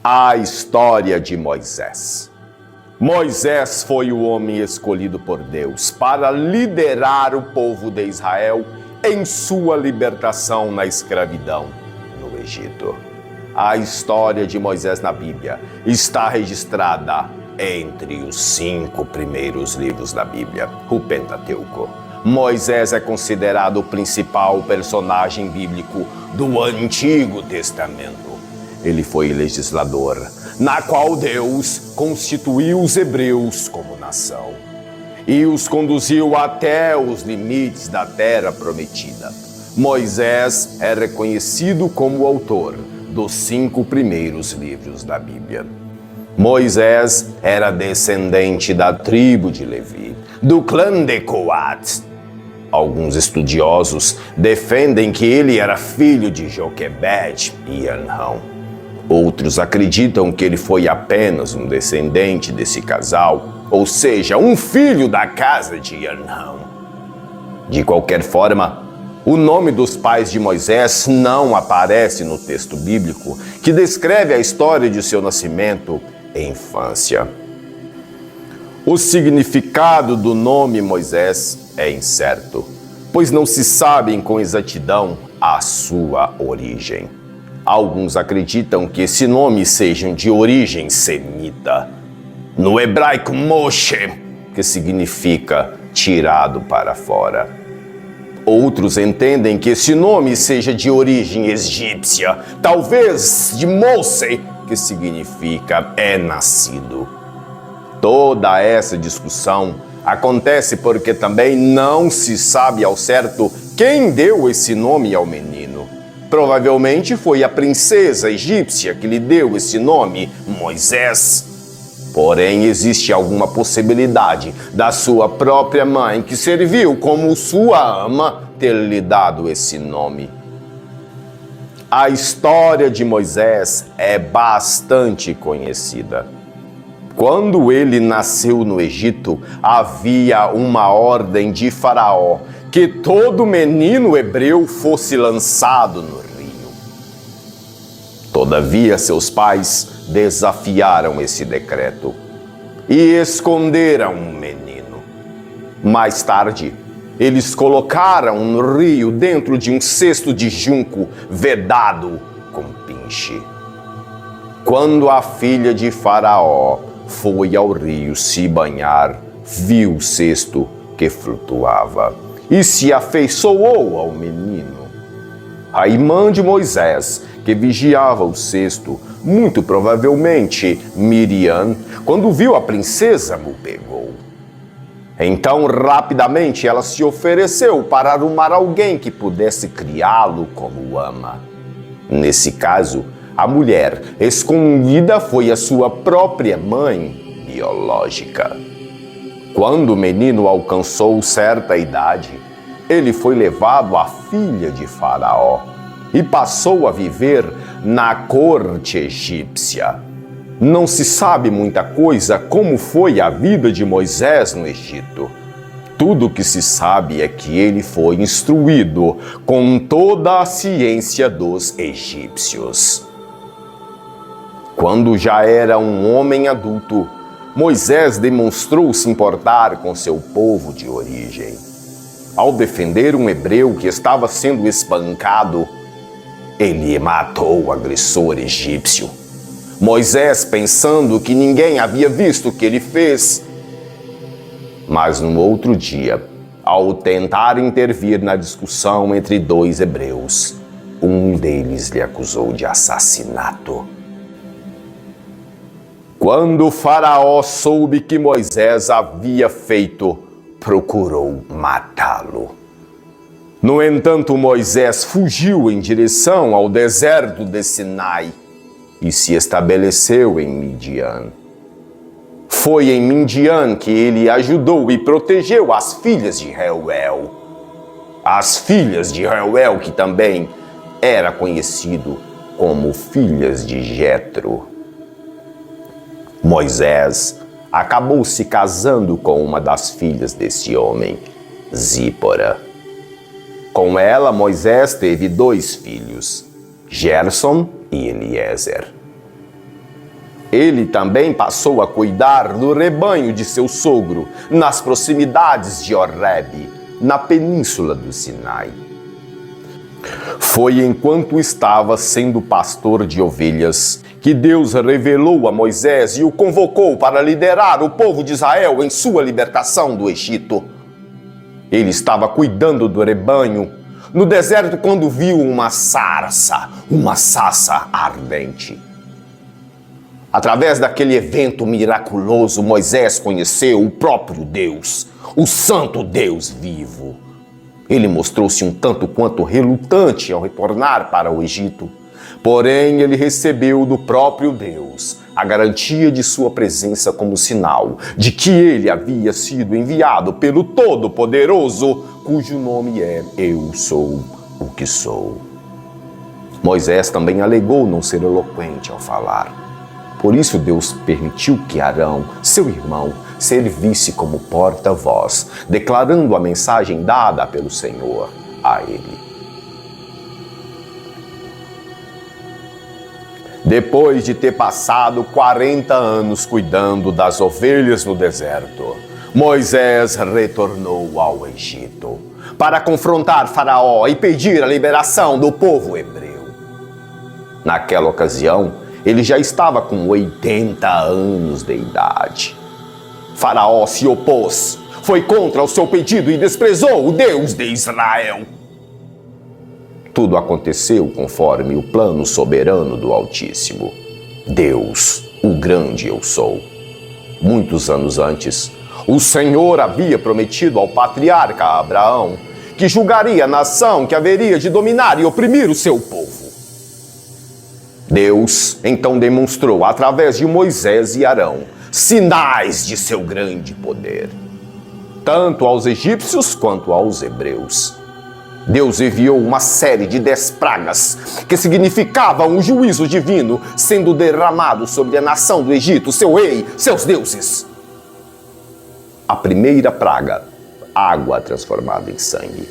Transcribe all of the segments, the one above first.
A história de Moisés. Moisés foi o homem escolhido por Deus para liderar o povo de Israel em sua libertação na escravidão no Egito. A história de Moisés na Bíblia está registrada entre os 5 primeiros livros da Bíblia, o Pentateuco. Moisés é considerado o principal personagem bíblico do Antigo Testamento. Ele foi legislador, na qual Deus constituiu os hebreus como nação e os conduziu até os limites da terra prometida. Moisés é reconhecido como o autor dos 5 primeiros livros da Bíblia. Moisés era descendente da tribo de Levi, do clã de Coat. Alguns estudiosos defendem que ele era filho de Joquebede e Anrão. Outros acreditam que ele foi apenas um descendente desse casal, ou seja, um filho da casa de Anrão. De qualquer forma, o nome dos pais de Moisés não aparece no texto bíblico que descreve a história de seu nascimento e infância. O significado do nome Moisés é incerto, pois não se sabe com exatidão a sua origem. Alguns acreditam que esse nome seja de origem semita. No hebraico, Moshe, que significa tirado para fora. Outros entendem que esse nome seja de origem egípcia, talvez de Mose, que significa é nascido. Toda essa discussão acontece porque também não se sabe ao certo quem deu esse nome ao menino. Provavelmente foi a princesa egípcia que lhe deu esse nome, Moisés. Porém, existe alguma possibilidade da sua própria mãe, que serviu como sua ama, ter lhe dado esse nome. A história de Moisés é bastante conhecida. Quando ele nasceu no Egito, havia uma ordem de Faraó que todo menino hebreu fosse lançado no rio. Todavia, seus pais desafiaram esse decreto e esconderam o menino. Mais tarde, eles colocaram no rio dentro de um cesto de junco vedado com pinche. Quando a filha de Faraó foi ao rio se banhar, viu o cesto que flutuava e se afeiçoou ao menino. A irmã de Moisés, que vigiava o cesto, muito provavelmente Miriam, quando viu a princesa, o pegou. Então, rapidamente, ela se ofereceu para arrumar alguém que pudesse criá-lo como ama. Nesse caso, a mulher escondida foi a sua própria mãe biológica. Quando o menino alcançou certa idade, ele foi levado à filha de Faraó e passou a viver na corte egípcia. Não se sabe muita coisa como foi a vida de Moisés no Egito. Tudo o que se sabe é que ele foi instruído com toda a ciência dos egípcios. Quando já era um homem adulto, Moisés demonstrou se importar com seu povo de origem. Ao defender um hebreu que estava sendo espancado, ele matou o agressor egípcio. Moisés, pensando que ninguém havia visto o que ele fez. Mas no outro dia, ao tentar intervir na discussão entre 2 hebreus, um deles lhe acusou de assassinato. Quando Faraó soube que Moisés havia feito, procurou matá-lo. No entanto, Moisés fugiu em direção ao deserto de Sinai e se estabeleceu em Midian. Foi em Midian que ele ajudou e protegeu as filhas de Reuel. As filhas de Reuel, que também era conhecido como filhas de Jetro. Moisés acabou se casando com uma das filhas desse homem, Zípora. Com ela, Moisés teve 2 filhos, Gerson e Eliezer. Ele também passou a cuidar do rebanho de seu sogro, nas proximidades de Horebe, na península do Sinai. Foi enquanto estava sendo pastor de ovelhas que Deus revelou a Moisés e o convocou para liderar o povo de Israel em sua libertação do Egito. Ele estava cuidando do rebanho no deserto quando viu uma sarça ardente. Através daquele evento miraculoso, Moisés conheceu o próprio Deus, o santo Deus vivo. Ele mostrou-se um tanto quanto relutante ao retornar para o Egito. Porém, ele recebeu do próprio Deus a garantia de sua presença como sinal de que ele havia sido enviado pelo Todo-Poderoso, cujo nome é Eu Sou o que Sou. Moisés também alegou não ser eloquente ao falar. Por isso Deus permitiu que Arão, seu irmão, servisse como porta-voz, declarando a mensagem dada pelo Senhor a ele. Depois de ter passado 40 anos cuidando das ovelhas no deserto, Moisés retornou ao Egito para confrontar Faraó e pedir a liberação do povo hebreu. Naquela ocasião, ele já estava com 80 anos de idade. Faraó se opôs, foi contra o seu pedido e desprezou o Deus de Israel. Tudo aconteceu conforme o plano soberano do Altíssimo. Deus, o grande Eu Sou. Muitos anos antes, o Senhor havia prometido ao patriarca Abraão que julgaria a nação que haveria de dominar e oprimir o seu povo. Deus então demonstrou através de Moisés e Arão sinais de seu grande poder, tanto aos egípcios quanto aos hebreus. Deus enviou uma série de 10 pragas, que significavam um juízo divino sendo derramado sobre a nação do Egito, seu rei, seus deuses. A primeira praga, água transformada em sangue.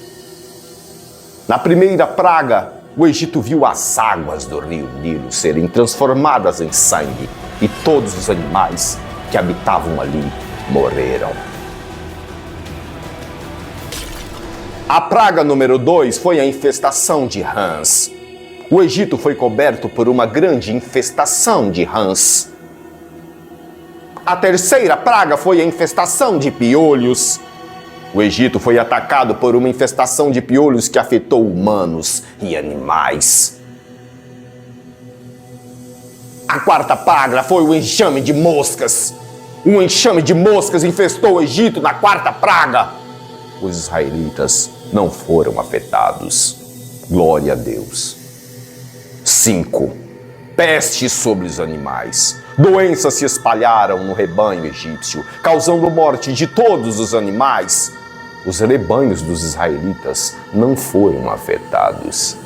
Na primeira praga, o Egito viu as águas do rio Nilo serem transformadas em sangue e todos os animais que habitavam ali morreram. A praga número 2 foi a infestação de rãs. O Egito foi coberto por uma grande infestação de rãs. A terceira praga foi a infestação de piolhos. O Egito foi atacado por uma infestação de piolhos que afetou humanos e animais. A quarta praga foi o enxame de moscas. Um enxame de moscas infestou o Egito na quarta praga. Os israelitas não foram afetados. Glória a Deus. 5. Peste sobre os animais. Doenças se espalharam no rebanho egípcio, causando morte de todos os animais. Os rebanhos dos israelitas não foram afetados.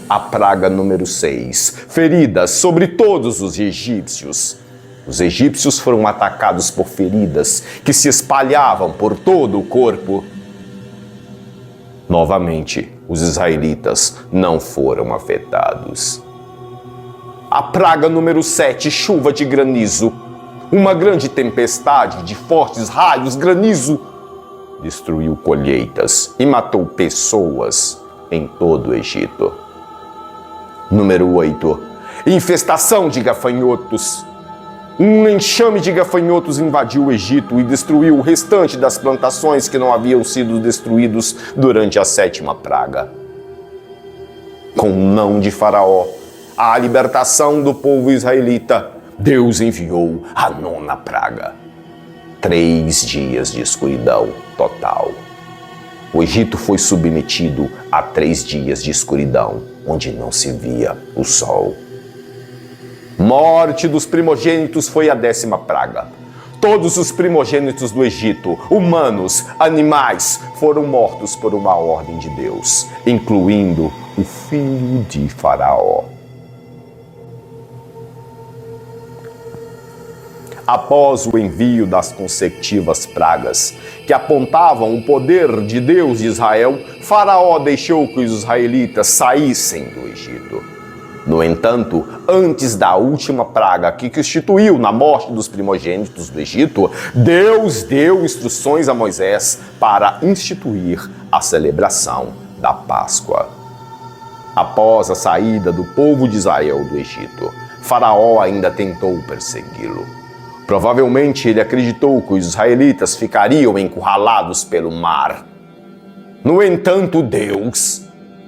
A praga número 6. Feridas sobre todos os egípcios. Os egípcios foram atacados por feridas que se espalhavam por todo o corpo. Novamente, os israelitas não foram afetados. A praga número 7, chuva de granizo. Uma grande tempestade de fortes raios granizo destruiu colheitas e matou pessoas em todo o Egito. Número 8, infestação de gafanhotos. Um enxame de gafanhotos invadiu o Egito e destruiu o restante das plantações que não haviam sido destruídos durante a 7ª praga. Com o não de Faraó, a libertação do povo israelita, Deus enviou a 9ª praga. 3 dias de escuridão total. O Egito foi submetido a 3 dias de escuridão, onde não se via o sol. Morte dos primogênitos foi a 10ª praga. Todos os primogênitos do Egito, humanos, animais, foram mortos por uma ordem de Deus, incluindo o filho de Faraó. Após o envio das consecutivas pragas, que apontavam o poder de Deus de Israel, Faraó deixou que os israelitas saíssem do Egito. No entanto, antes da última praga que constituiu na morte dos primogênitos do Egito, Deus deu instruções a Moisés para instituir a celebração da Páscoa. Após a saída do povo de Israel do Egito, Faraó ainda tentou persegui-lo. Provavelmente ele acreditou que os israelitas ficariam encurralados pelo mar. No entanto, Deus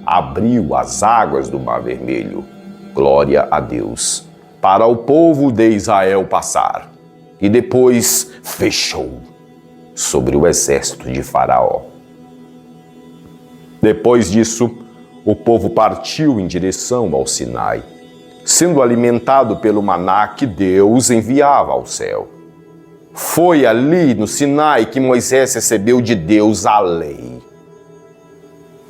abriu as águas do Mar Vermelho, glória a Deus, para o povo de Israel passar, e depois fechou sobre o exército de Faraó. Depois disso, o povo partiu em direção ao Sinai, sendo alimentado pelo maná que Deus enviava ao céu. Foi ali no Sinai que Moisés recebeu de Deus a lei.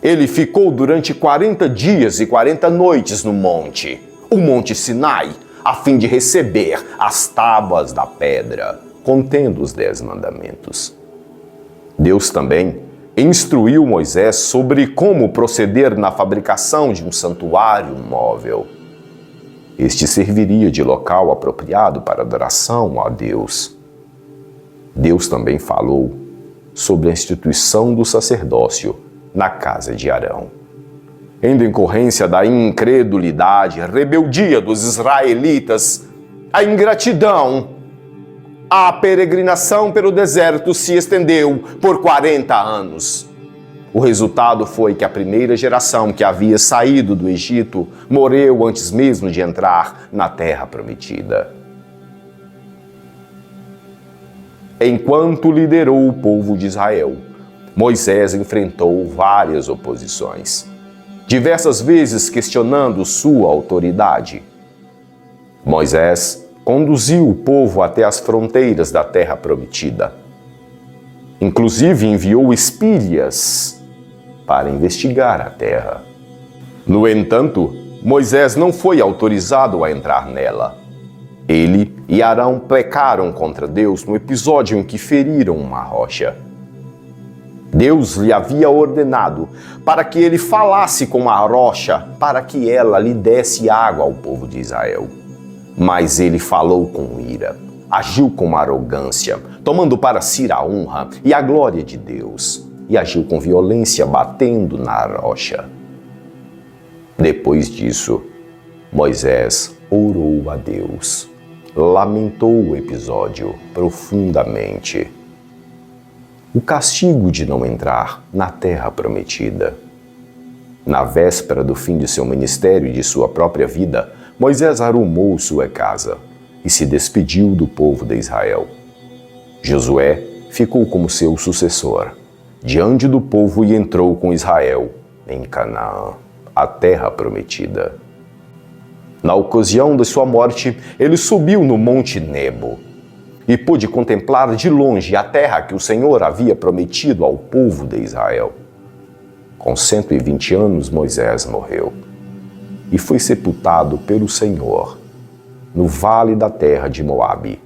Ele ficou durante 40 dias e 40 noites no monte, o Monte Sinai, a fim de receber as tábuas da pedra, contendo os 10 mandamentos. Deus também instruiu Moisés sobre como proceder na fabricação de um santuário móvel. Este serviria de local apropriado para adoração a Deus. Deus também falou sobre a instituição do sacerdócio na casa de Arão. Em decorrência da incredulidade, rebeldia dos israelitas, a ingratidão, a peregrinação pelo deserto se estendeu por 40 anos. O resultado foi que a primeira geração que havia saído do Egito morreu antes mesmo de entrar na terra prometida. Enquanto liderou o povo de Israel, Moisés enfrentou várias oposições, diversas vezes questionando sua autoridade. Moisés conduziu o povo até as fronteiras da terra prometida. Inclusive enviou espírias para investigar a terra. No entanto, Moisés não foi autorizado a entrar nela. Ele e Arão pecaram contra Deus no episódio em que feriram uma rocha. Deus lhe havia ordenado para que ele falasse com a rocha para que ela lhe desse água ao povo de Israel. Mas ele falou com ira, agiu com arrogância, tomando para si a honra e a glória de Deus, e agiu com violência, batendo na rocha. Depois disso, Moisés orou a Deus, lamentou o episódio profundamente. O castigo de não entrar na terra prometida. Na véspera do fim de seu ministério e de sua própria vida, Moisés arrumou sua casa e se despediu do povo de Israel. Josué ficou como seu sucessor diante do povo e entrou com Israel em Canaã, a terra prometida. Na ocasião de sua morte, ele subiu no Monte Nebo e pôde contemplar de longe a terra que o Senhor havia prometido ao povo de Israel. Com 120 anos, Moisés morreu e foi sepultado pelo Senhor no vale da terra de Moabe.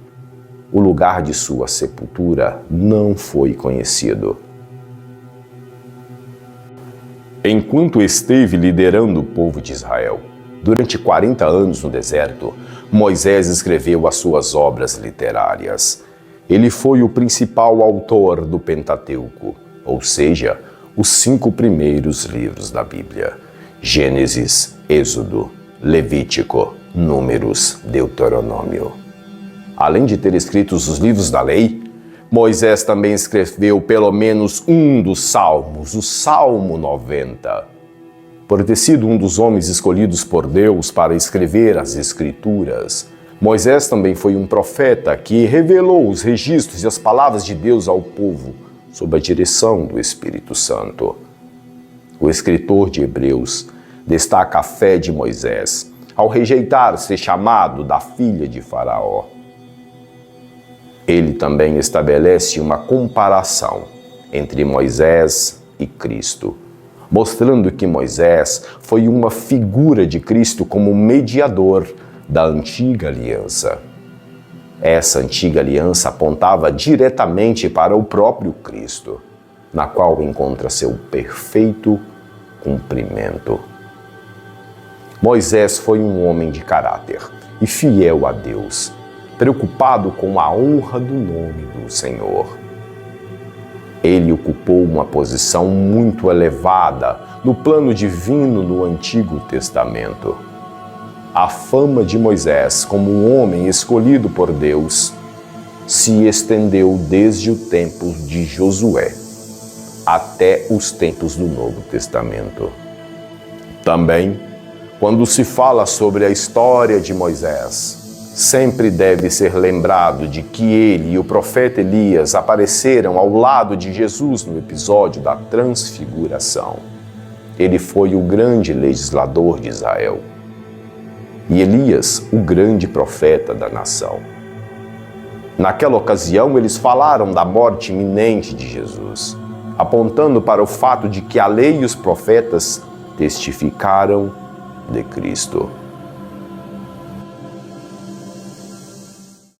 O lugar de sua sepultura não foi conhecido. Enquanto esteve liderando o povo de Israel, durante 40 anos no deserto, Moisés escreveu as suas obras literárias. Ele foi o principal autor do Pentateuco, ou seja, os 5 primeiros livros da Bíblia: Gênesis, Êxodo, Levítico, Números, Deuteronômio. Além de ter escrito os livros da lei, Moisés também escreveu pelo menos um dos salmos, o Salmo 90. Por ter sido um dos homens escolhidos por Deus para escrever as Escrituras, Moisés também foi um profeta que revelou os registros e as palavras de Deus ao povo sob a direção do Espírito Santo. O escritor de Hebreus destaca a fé de Moisés ao rejeitar ser chamado da filha de Faraó. Ele também estabelece uma comparação entre Moisés e Cristo, mostrando que Moisés foi uma figura de Cristo como mediador da antiga aliança. Essa antiga aliança apontava diretamente para o próprio Cristo, na qual encontra seu perfeito cumprimento. Moisés foi um homem de caráter e fiel a Deus, preocupado com a honra do nome do Senhor. Ele ocupou uma posição muito elevada no plano divino no Antigo Testamento. A fama de Moisés como um homem escolhido por Deus se estendeu desde o tempo de Josué até os tempos do Novo Testamento. Também, quando se fala sobre a história de Moisés, sempre deve ser lembrado de que ele e o profeta Elias apareceram ao lado de Jesus no episódio da Transfiguração. Ele foi o grande legislador de Israel e Elias, o grande profeta da nação. Naquela ocasião, eles falaram da morte iminente de Jesus, apontando para o fato de que a lei e os profetas testificaram de Cristo.